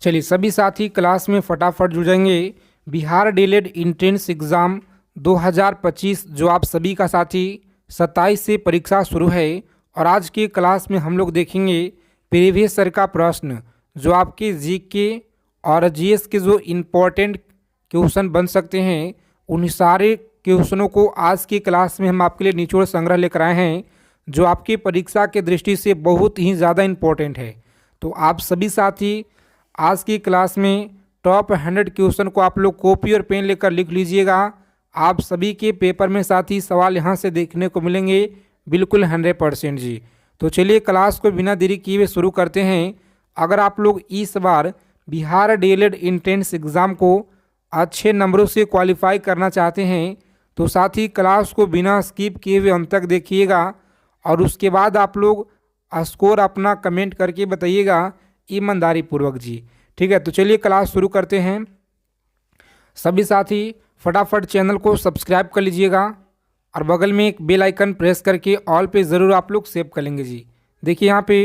चलिए सभी साथी क्लास में फटाफट जुड़ जाएंगे। बिहार डीएलएड एंट्रेंस एग्ज़ाम 2025 जो आप सभी का साथी 27 से परीक्षा शुरू है और आज की क्लास में हम लोग देखेंगे प्रीवियस ईयर का प्रश्न जो आपके जीके और जीएस के जो इम्पोर्टेंट क्वेश्चन बन सकते हैं उन सारे क्वेश्चनों को आज की क्लास में हम आपके लिए निचोड़ संग्रह लेकर आए हैं जो आपकी परीक्षा के दृष्टि से बहुत ही ज़्यादा इम्पोर्टेंट है। तो आप सभी साथी आज की क्लास में टॉप 100 क्वेश्चन को आप लोग कॉपी और पेन लेकर लिख लीजिएगा। आप सभी के पेपर में साथी सवाल यहाँ से देखने को मिलेंगे बिल्कुल 100% जी। तो चलिए क्लास को बिना देरी किए हुए शुरू करते हैं। अगर आप लोग इस बार बिहार डीएलएड एंट्रेंस एग्ज़ाम को अच्छे नंबरों से क्वालिफाई करना चाहते हैं तो साथी क्लास को बिना स्किप किए हुए अंत तक देखिएगा और उसके बाद आप लोग स्कोर अपना कमेंट करके बताइएगा ईमानदारी पूर्वक जी। ठीक है, तो चलिए क्लास शुरू करते हैं। सभी साथी फटाफट चैनल को सब्सक्राइब कर लीजिएगा और बगल में एक बेल आइकन प्रेस करके ऑल पे ज़रूर आप लोग सेव कर लेंगे जी। देखिए यहाँ पे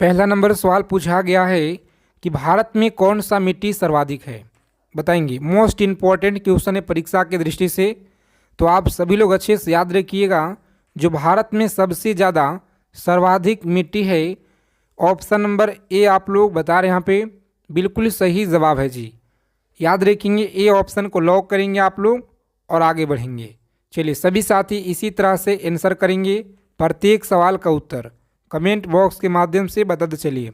पहला नंबर सवाल पूछा गया है कि भारत में कौन सा मिट्टी सर्वाधिक है, बताएंगे। मोस्ट इम्पॉर्टेंट क्वेश्चन है परीक्षा की दृष्टि से, तो आप सभी लोग अच्छे से याद रखिएगा। जो भारत में सबसे ज़्यादा सर्वाधिक मिट्टी है, ऑप्शन नंबर ए आप लोग बता रहे हैं यहाँ पे बिल्कुल सही जवाब है जी। याद रखेंगे, ए ऑप्शन को लॉक करेंगे आप लोग और आगे बढ़ेंगे। चलिए सभी साथी इसी तरह से आंसर करेंगे, प्रत्येक सवाल का उत्तर कमेंट बॉक्स के माध्यम से बताते चलिए।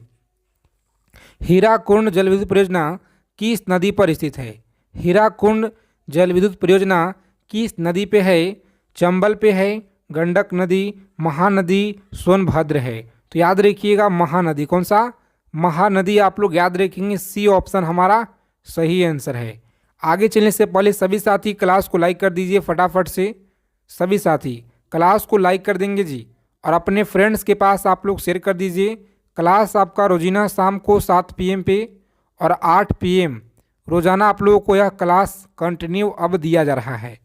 हीराकुंड जल विद्युत परियोजना किस नदी पर स्थित है? हीराकुंड जल विद्युत परियोजना किस नदी पे है? चंबल पे है, गंडक नदी, महानदी, सोनभद्र है। तो याद रखिएगा महानदी, कौन सा? महानदी आप लोग याद रखेंगे, सी ऑप्शन हमारा सही आंसर है। आगे चलने से पहले सभी साथी क्लास को लाइक कर दीजिए फटाफट से। सभी साथी क्लास को लाइक कर देंगे जी और अपने फ्रेंड्स के पास आप लोग शेयर कर दीजिए। क्लास आपका रोजाना शाम को 7 PM पे और 8 PM रोज़ाना आप लोगों को यह क्लास कंटिन्यू अब दिया जा रहा है।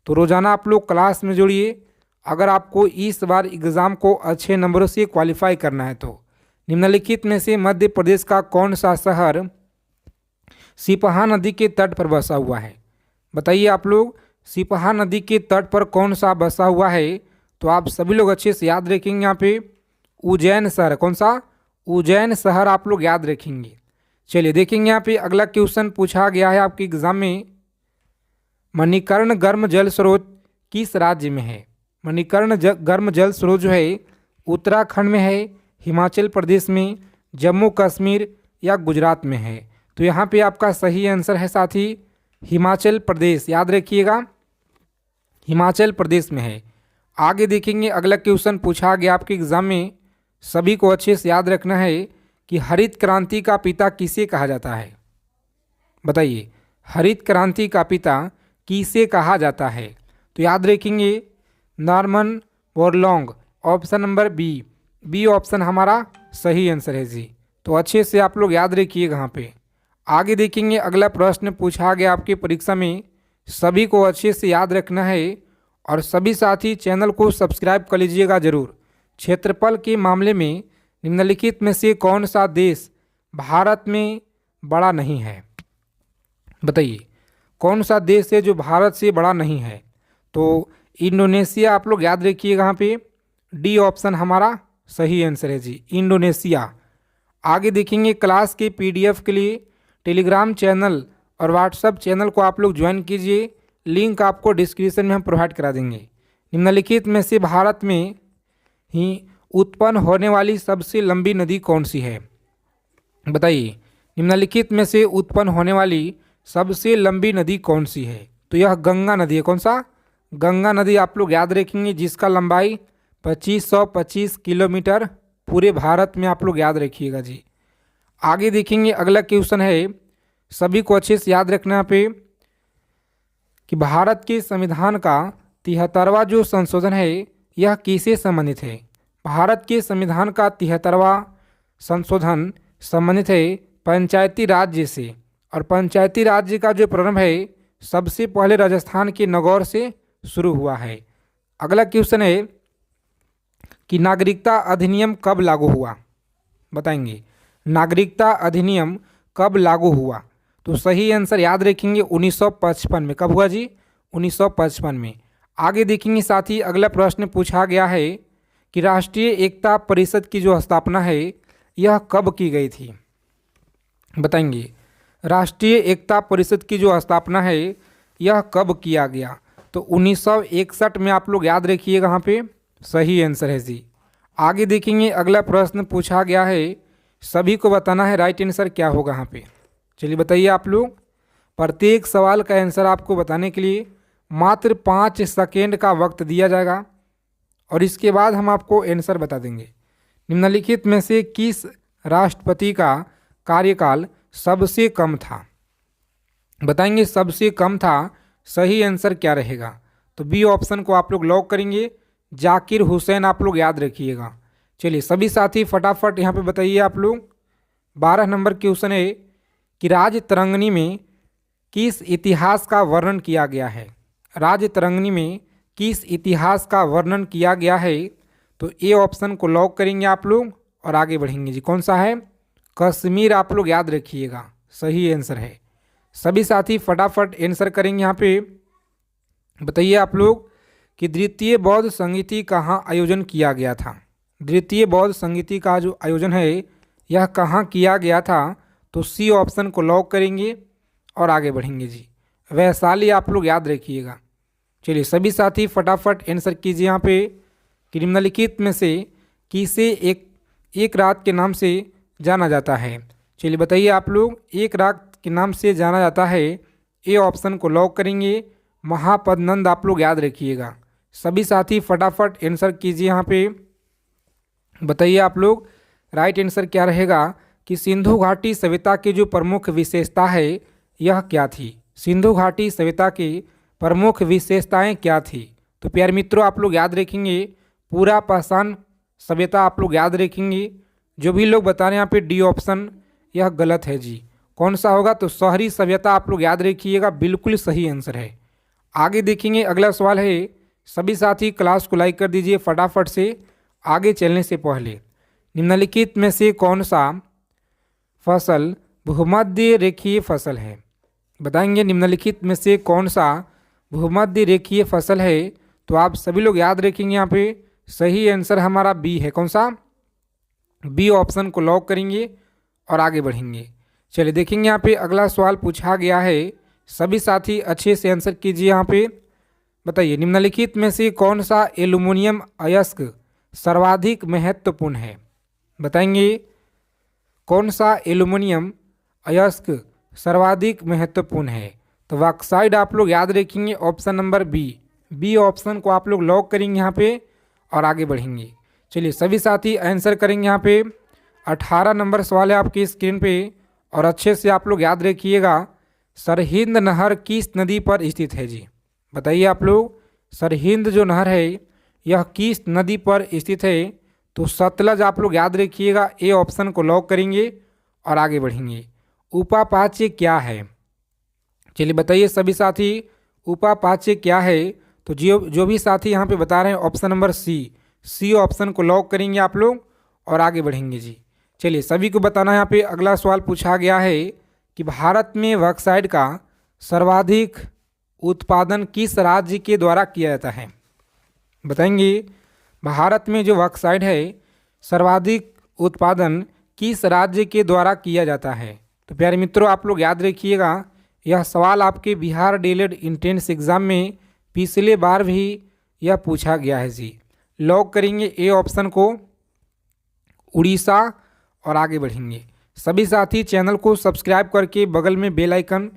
तो रोज़ाना आप लोग क्लास में जुड़िए। अगर आपको इस बार एग्ज़ाम को अच्छे नंबरों से क्वालिफाई करना है तो निम्नलिखित में से मध्य प्रदेश का कौन सा शहर सिपहा नदी के तट पर बसा हुआ है? बताइए आप लोग, सिपहा नदी के तट पर कौन सा बसा हुआ है? तो आप सभी लोग अच्छे से याद रखेंगे। यहाँ पे उज्जैन शहर, कौन सा? उज्जैन शहर आप लोग याद रखेंगे। चलिए देखेंगे यहाँ पे अगला क्वेश्चन पूछा गया है आपके एग्जाम में, मणिकर्ण गर्म जल स्रोत किस राज्य में है? मणिकर्ण गर्म जल स्रोत जो है उत्तराखंड में है, हिमाचल प्रदेश में, जम्मू कश्मीर या गुजरात में है? तो यहाँ पे आपका सही आंसर है साथी हिमाचल प्रदेश, याद रखिएगा हिमाचल प्रदेश में है। आगे देखेंगे अगला क्वेश्चन पूछा गया आपके एग्जाम में, सभी को अच्छे से याद रखना है कि हरित क्रांति का पिता किसे कहा जाता है? बताइए, हरित क्रांति का पिता किसे कहा जाता है? तो याद रखेंगे Norman Borlaug, option number B option हमारा सही आंसर है जी। तो अच्छे से आप लोग याद रखिएगा यहाँ पे। आगे देखेंगे अगला प्रश्न पूछा गया आपकी परीक्षा में, सभी को अच्छे से याद रखना है और सभी साथी चैनल को सब्सक्राइब कर लीजिएगा जरूर। क्षेत्रफल के मामले में निम्नलिखित में से कौन सा देश भारत में बड़ा नहीं है? बताइए कौन सा देश है जो भारत से बड़ा नहीं है? तो इंडोनेशिया आप लोग याद रखिएगा, यहाँ पे डी ऑप्शन हमारा सही आंसर है जी, इंडोनेशिया। आगे देखेंगे क्लास के PDF के लिए टेलीग्राम चैनल और व्हाट्सएप चैनल को आप लोग ज्वाइन कीजिए, लिंक आपको डिस्क्रिप्शन में हम प्रोवाइड करा देंगे। निम्नलिखित में से भारत में ही उत्पन्न होने वाली सबसे लंबी नदी कौन सी है? बताइए, निम्नलिखित में से उत्पन्न होने वाली सबसे लंबी नदी कौन सी है? तो यह गंगा नदी है। कौन सा? गंगा नदी आप लोग याद रखेंगे, जिसका लंबाई 2525 किलोमीटर पूरे भारत में आप लोग याद रखिएगा जी। आगे देखेंगे अगला क्वेश्चन है, सभी को अच्छे से याद रखना पे कि भारत के संविधान का 73वां जो संशोधन है यह किससे संबंधित है? भारत के संविधान का 73वां संशोधन संबंधित है पंचायती राज्य से, और पंचायती राज्य का जो प्रारंभ है सबसे पहले राजस्थान के नागौर से शुरू हुआ है। अगला क्वेश्चन है कि नागरिकता अधिनियम कब लागू हुआ? बताएंगे। नागरिकता अधिनियम कब लागू हुआ? तो सही आंसर याद रखेंगे 1955 में। कब हुआ जी? 1955 में। आगे देखेंगे साथी, अगला प्रश्न पूछा गया है कि राष्ट्रीय एकता परिषद की जो स्थापना है यह कब की गई थी? बताएंगे। राष्ट्रीय एकता परिषद की जो स्थापना है यह कब किया गया? तो 1961 में। आप लोग याद रखिएगा, यहाँ पे सही आंसर है जी। आगे देखेंगे, अगला प्रश्न पूछा गया है, सभी को बताना है राइट आंसर क्या होगा यहाँ पे। चलिए बताइए आप लोग। प्रत्येक सवाल का आंसर आपको बताने के लिए मात्र 5 सेकेंड का वक्त दिया जाएगा और इसके बाद हम आपको आंसर बता देंगे। निम्नलिखित में से किस राष्ट्रपति का कार्यकाल सबसे कम था? बताएंगे सबसे कम था। सही आंसर क्या रहेगा? तो बी ऑप्शन को आप लोग लॉक करेंगे, जाकिर हुसैन। आप लोग याद रखिएगा। चलिए सभी साथी फटाफट यहाँ पे बताइए आप लोग। 12 नंबर क्वेश्चन है कि राजतरंगिणी में किस इतिहास का वर्णन किया गया है? राजतरंगिणी में किस इतिहास का वर्णन किया गया है? तो ए ऑप्शन को लॉक करेंगे आप लोग और आगे बढ़ेंगे जी। कौन सा है? कश्मीर। आप लोग याद रखिएगा, सही आंसर है। सभी साथी फटाफट आंसर करेंगे यहाँ पे। बताइए आप लोग कि द्वितीय बौद्ध संगीति कहाँ आयोजन किया गया था? द्वितीय बौद्ध संगीति का जो आयोजन है यह कहाँ किया गया था? तो सी ऑप्शन को लॉक करेंगे और आगे बढ़ेंगे जी। वैशाली। आप लोग याद रखिएगा। चलिए सभी साथी फटाफट आंसर कीजिए यहाँ पे कि निम्नलिखित में से किसे एक रात के नाम से जाना जाता है? चलिए बताइए आप लोग। एक रात के नाम से जाना जाता है, ए ऑप्शन को लॉक करेंगे, महापद्मनंद। आप लोग याद रखिएगा। सभी साथी फटाफट आंसर कीजिए यहाँ पे। बताइए आप लोग राइट आंसर क्या रहेगा कि सिंधु घाटी सभ्यता की जो प्रमुख विशेषता है यह क्या थी? सिंधु घाटी सभ्यता की प्रमुख विशेषताएं क्या थी? तो प्यारे मित्रों आप लोग याद रखेंगे, पूरा पाषाण सभ्यता आप लोग याद रखेंगे। जो भी लोग बता रहे हैं यहाँ पे डी ऑप्शन यह गलत है जी। कौन सा होगा? तो शहरी सभ्यता। आप लोग याद रखिएगा, बिल्कुल सही आंसर है। आगे देखेंगे, अगला सवाल है। सभी साथी क्लास को लाइक कर दीजिए फटाफट से। आगे चलने से पहले निम्नलिखित में से कौन सा फसल भूमध्य रेखीय फसल है? बताएंगे निम्नलिखित में से कौन सा भूमध्य रेखीय फसल है? तो आप सभी लोग याद रखेंगे यहाँ पे सही आंसर हमारा बी है। कौन सा? बी ऑप्शन को लॉक करेंगे और आगे बढ़ेंगे। चलिए देखेंगे यहाँ पे अगला सवाल पूछा गया है। सभी साथी अच्छे से आंसर कीजिए यहाँ पे। बताइए निम्नलिखित में से कौन सा एल्युमिनियम अयस्क सर्वाधिक महत्वपूर्ण है? बताएंगे कौन सा एल्युमिनियम अयस्क सर्वाधिक महत्वपूर्ण है? तो बॉक्साइड। आप लोग याद रखेंगे ऑप्शन नंबर बी ऑप्शन को आप लोग लॉक करेंगे यहाँ पे और आगे बढ़ेंगे। चलिए सभी साथी आंसर करेंगे यहाँ पे। 18 नंबर सवाल है आपकी स्क्रीन पे और अच्छे से आप लोग याद रखिएगा। सरहिंद नहर किस नदी पर स्थित है जी? बताइए आप लोग। सरहिंद जो नहर है यह किस नदी पर स्थित है? तो सतलज। आप लोग याद रखिएगा, ए ऑप्शन को लॉक करेंगे और आगे बढ़ेंगे। उपापाच्य क्या है? चलिए बताइए सभी साथी, उपापाच्य क्या है? तो जो भी साथी यहाँ पे बता रहे हैं ऑप्शन नंबर सी ऑप्शन को लॉक करेंगे आप लोग और आगे बढ़ेंगे जी। चलिए सभी को बताना है यहाँ पे। अगला सवाल पूछा गया है कि भारत में बॉक्साइट का सर्वाधिक उत्पादन किस राज्य के द्वारा किया जाता है? बताएंगे भारत में जो बॉक्साइट है सर्वाधिक उत्पादन किस राज्य के द्वारा किया जाता है? तो प्यारे मित्रों आप लोग याद रखिएगा, यह सवाल आपके बिहार डीएलएड एंट्रेंस एग्जाम में पिछले बार भी यह पूछा गया है जी। लॉक करेंगे ए ऑप्शन को, उड़ीसा और आगे बढ़ेंगे। सभी साथी चैनल को सब्सक्राइब करके बगल में बेल आइकन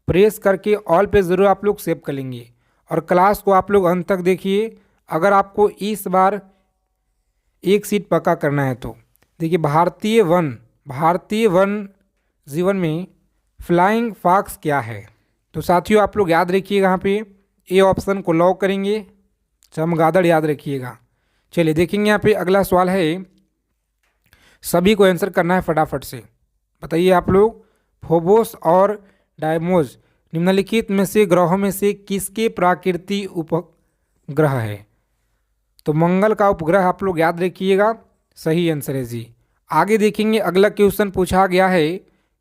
प्रेस करके ऑल पे ज़रूर आप लोग सेव कर लेंगे और क्लास को आप लोग अंत तक देखिए। अगर आपको इस बार एक सीट पक्का करना है तो देखिए, भारतीय वन जीवन में फ्लाइंग फॉक्स क्या है? तो साथियों आप लोग याद रखिएगा, यहाँ पे ए ऑप्शन को लॉक करेंगे, चमगादड़ याद रखिएगा। चलिए देखेंगे यहाँ पे अगला सवाल है, सभी को आंसर करना है फटाफट से। बताइए आप लोग, फोबोस और डायमोस निम्नलिखित में से ग्रहों में से किसके प्राकृतिक उपग्रह है? तो मंगल का उपग्रह आप लोग याद रखिएगा, सही आंसर है जी। आगे देखेंगे अगला क्वेश्चन पूछा गया है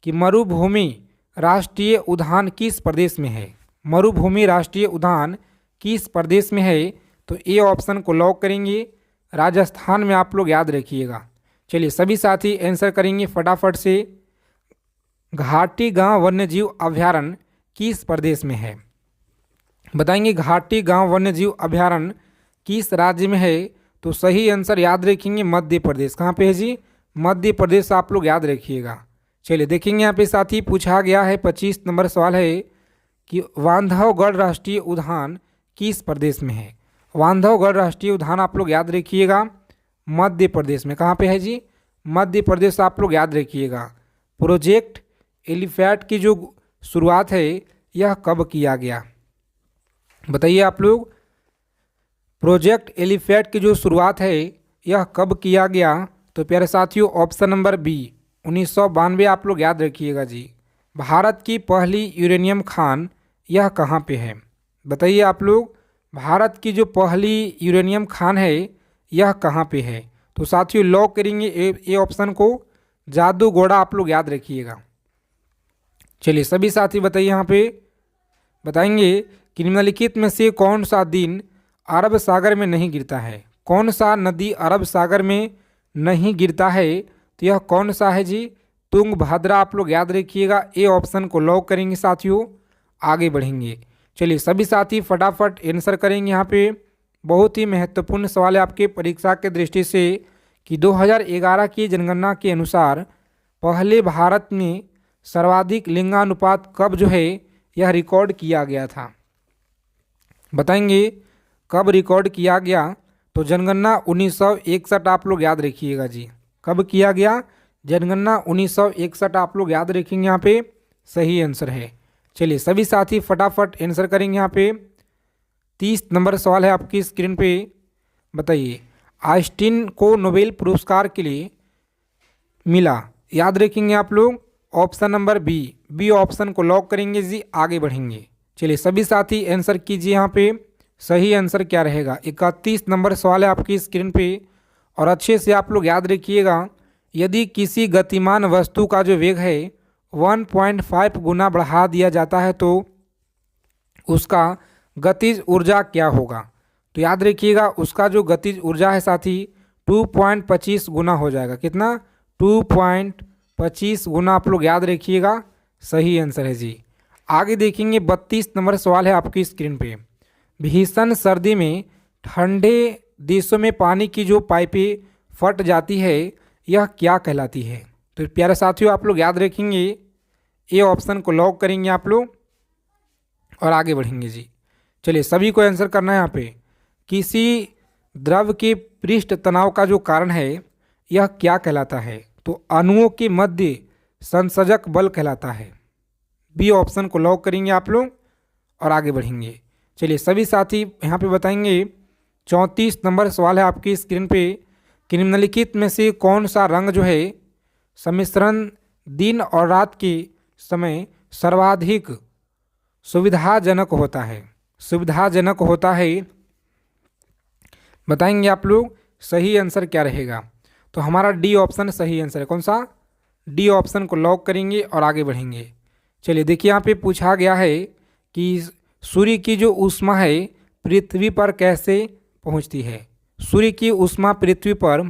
कि मरुभूमि राष्ट्रीय उद्यान किस प्रदेश में है। मरुभूमि राष्ट्रीय उद्यान किस प्रदेश में है, तो ए ऑप्शन को लॉक करेंगे, राजस्थान में आप लोग याद रखिएगा। चलिए सभी साथी आंसर करेंगे फटाफट से। घाटी गांव वन्यजीव अभयारण्य किस प्रदेश में है, बताएंगे घाटी गांव वन्यजीव अभयारण्य किस राज्य में है, तो सही आंसर याद रखेंगे मध्य प्रदेश। कहाँ पे है जी, मध्य प्रदेश आप लोग याद रखिएगा। चलिए देखेंगे यहाँ पे साथी पूछा गया है 25 नंबर सवाल है कि बांधवगढ़ राष्ट्रीय उद्यान किस प्रदेश में है। बांधवगढ़ राष्ट्रीय उद्यान आप लोग याद रखिएगा मध्य प्रदेश में। कहाँ पे है जी, मध्य प्रदेश आप लोग याद रखिएगा। प्रोजेक्ट एलिफेंट की जो शुरुआत है यह कब किया गया, बताइए आप लोग। प्रोजेक्ट एलिफेंट की जो शुरुआत है यह कब किया गया, तो प्यारे साथियों ऑप्शन नंबर बी 1992 आप लोग याद रखिएगा जी। भारत की पहली यूरेनियम खान यह कहाँ पे है, बताइए आप लोग। भारत की जो पहली यूरेनियम खान है यह कहाँ पे है, तो साथियों लॉक करेंगे ए ऑप्शन को, जादूगोड़ा आप लोग याद रखिएगा। चलिए सभी साथी बताइए यहाँ पे, बताएंगे कि निम्नलिखित में से कौन सा दिन अरब सागर में नहीं गिरता है। कौन सा नदी अरब सागर में नहीं गिरता है, तो यह कौन सा है जी, तुंगभद्रा आप लोग याद रखिएगा। ए ऑप्शन को लॉक करेंगे साथियों, आगे बढ़ेंगे। चलिए सभी साथी फटाफट आंसर करेंगे यहाँ पे। बहुत ही महत्वपूर्ण सवाल है आपके परीक्षा के दृष्टि से कि 2011 की जनगणना के अनुसार पहले भारत में सर्वाधिक लिंगानुपात कब जो है यह रिकॉर्ड किया गया था, बताएंगे कब रिकॉर्ड किया गया, तो जनगणना 1961 आप लोग याद रखिएगा जी। कब किया गया, जनगणना 1961 आप लोग याद रखेंगे, यहाँ पे सही आंसर है। चलिए सभी साथी फटाफट आंसर करेंगे यहाँ पे। 30 नंबर सवाल है आपकी स्क्रीन पे, बताइए आइंस्टीन को नोबेल पुरस्कार के लिए मिला, याद रखेंगे आप लोग ऑप्शन नंबर बी ऑप्शन को लॉक करेंगे जी, आगे बढ़ेंगे। चलिए सभी साथी आंसर कीजिए यहाँ पे, सही आंसर क्या रहेगा। 31 नंबर सवाल है आपकी स्क्रीन पे, और अच्छे से आप लोग याद रखिएगा। यदि किसी गतिमान वस्तु का जो वेग है 1.5 गुना बढ़ा दिया जाता है तो उसका गतिज ऊर्जा क्या होगा, तो याद रखिएगा उसका जो गतिज ऊर्जा है साथी 2.25 गुना हो जाएगा। कितना, 2.25 गुना आप लोग याद रखिएगा, सही आंसर है जी। आगे देखेंगे 32 नंबर सवाल है आपकी स्क्रीन पे। भीषण सर्दी में ठंडे देशों में पानी की जो पाइपें फट जाती है यह क्या कहलाती है, तो प्यारे साथियों आप लोग याद रखेंगे, ए ऑप्शन को लॉक करेंगे आप लोग और आगे बढ़ेंगे जी। चलिए सभी को आंसर करना है यहाँ पे। किसी द्रव के पृष्ठ तनाव का जो कारण है यह क्या कहलाता है, तो अणुओं के मध्य संसर्जक बल कहलाता है। बी ऑप्शन को लॉक करेंगे आप लोग और आगे बढ़ेंगे। चलिए सभी साथी यहाँ पे बताएंगे 34 नंबर सवाल है आपकी स्क्रीन पे कि निम्नलिखित में से कौन सा रंग जो है सम्मिश्रण दिन और रात के समय सर्वाधिक सुविधाजनक होता है, सुविधाजनक होता है, बताएंगे आप लोग सही आंसर क्या रहेगा, तो हमारा डी ऑप्शन सही आंसर है। कौन सा, डी ऑप्शन को लॉक करेंगे और आगे बढ़ेंगे। चलिए देखिए यहाँ पे पूछा गया है कि सूर्य की जो ऊष्मा है पृथ्वी पर कैसे पहुँचती है। सूर्य की ऊष्मा पृथ्वी पर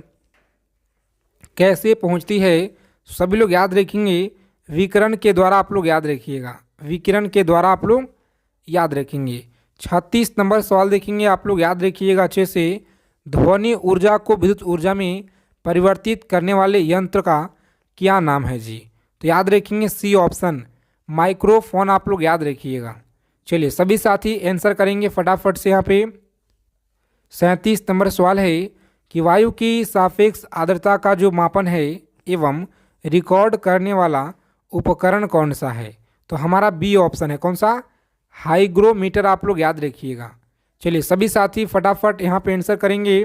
कैसे पहुँचती है, सभी लोग याद रखेंगे विकिरण के द्वारा आप लोग याद रखिएगा, विकिरण के द्वारा आप लोग याद रखेंगे। 36 नंबर सवाल देखेंगे आप लोग याद रखिएगा अच्छे से। ध्वनि ऊर्जा को विद्युत ऊर्जा में परिवर्तित करने वाले यंत्र का क्या नाम है जी, तो याद रखेंगे सी ऑप्शन माइक्रोफोन आप लोग याद रखिएगा। चलिए सभी साथी आंसर करेंगे फटाफट से यहाँ पे। 37 नंबर सवाल है कि वायु की सापेक्ष आर्द्रता का जो मापन है एवं रिकॉर्ड करने वाला उपकरण कौन सा है, तो हमारा बी ऑप्शन है। कौन सा, हाइग्रोमीटर आप लोग याद रखिएगा। चलिए सभी साथी फटाफट यहाँ पे आंसर करेंगे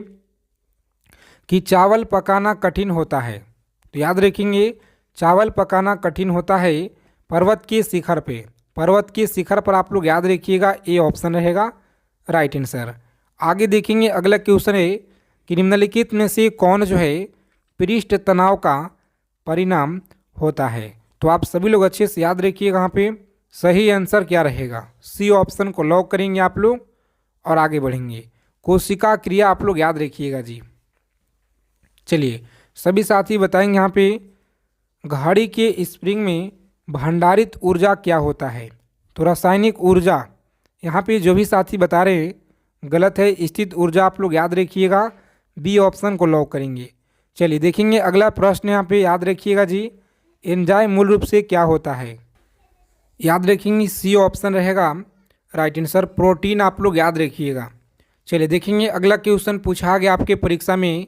कि चावल पकाना कठिन होता है, तो याद रखेंगे चावल पकाना कठिन होता है पर्वत के शिखर पे, पर्वत के शिखर पर आप लोग याद रखिएगा, ए ऑप्शन रहेगा राइट आंसर। आगे देखेंगे अगला क्वेश्चन है कि निम्नलिखित में से कौन जो है पृष्ठ तनाव का परिणाम होता है। तो आप सभी लोग अच्छे से याद रखिएगा, यहाँ पे सही आंसर क्या रहेगा। सी ऑप्शन को लॉक करेंगे आप लोग और आगे बढ़ेंगे। कोशिका क्रिया आप लोग याद रखिएगा जी। चलिए सभी साथी बताएंगे यहाँ पे घड़ी के स्प्रिंग में भंडारित ऊर्जा क्या होता है। तो रासायनिक ऊर्जा, यहाँ पे जो भी साथी बता रहे हैं गलत है, स्थित ऊर्जा आप लोग याद रखिएगा। बी ऑप्शन को लॉक करेंगे। चलिए देखेंगे अगला प्रश्न, यहाँ पे याद रखिएगा जी, एंजाइम मूल रूप से क्या होता है। याद रखेंगे सी ऑप्शन रहेगा राइट आंसर, प्रोटीन आप लोग याद रखिएगा। चलिए देखेंगे अगला क्वेश्चन पूछा गया आपके परीक्षा में,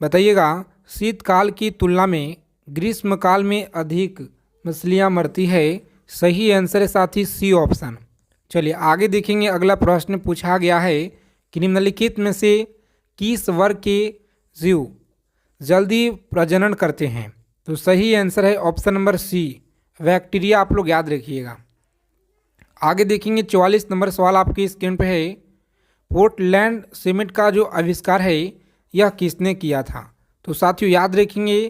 बताइएगा शीतकाल की तुलना में ग्रीष्मकाल में अधिक मछलियाँ मरती है। सही आंसर है साथी सी ऑप्शन। चलिए आगे देखेंगे अगला प्रश्न पूछा गया है कि निम्नलिखित में से किस वर्ग के जीव जल्दी प्रजनन करते हैं। तो सही आंसर है ऑप्शन नंबर सी, बैक्टीरिया आप लोग याद रखिएगा। आगे देखेंगे 44 नंबर सवाल आपकी स्क्रीन पे है, पोर्टलैंड सीमेंट का जो आविष्कार है यह किसने किया था। तो साथियों याद रखेंगे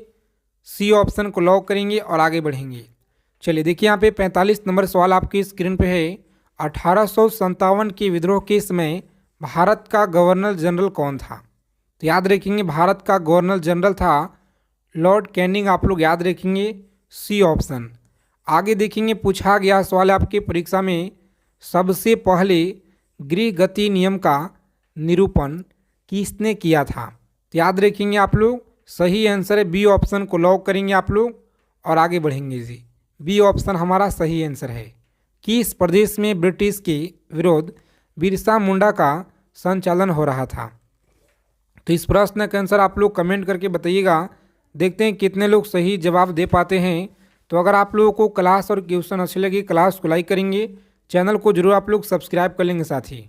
सी ऑप्शन को लॉक करेंगे और आगे बढ़ेंगे। चलिए देखिए यहाँ पे 45 नंबर सवाल आपकी स्क्रीन पे है, 1857 के विद्रोह के समय भारत का गवर्नर जनरल कौन था। तो याद रखेंगे भारत का गवर्नर जनरल था लॉर्ड कैनिंग, आप लोग याद रखेंगे सी ऑप्शन। आगे देखेंगे पूछा गया सवाल आपके परीक्षा में, सबसे पहले गृह गति नियम का निरूपण किसने किया था। तो याद रखेंगे आप लोग सही आंसर है बी ऑप्शन को लॉक करेंगे आप लोग और आगे बढ़ेंगे जी। बी ऑप्शन हमारा सही आंसर है। किस प्रदेश में ब्रिटिश के विरोध बिरसा मुंडा का संचालन हो रहा था। तो इस प्रश्न का आंसर आप लोग कमेंट करके बताइएगा, देखते हैं कितने लोग सही जवाब दे पाते हैं। तो अगर आप लोगों को क्लास और क्वेश्चन अच्छे लगे, क्लास को लाइक करेंगे, चैनल को जरूर आप लोग सब्सक्राइब कर लेंगे साथी।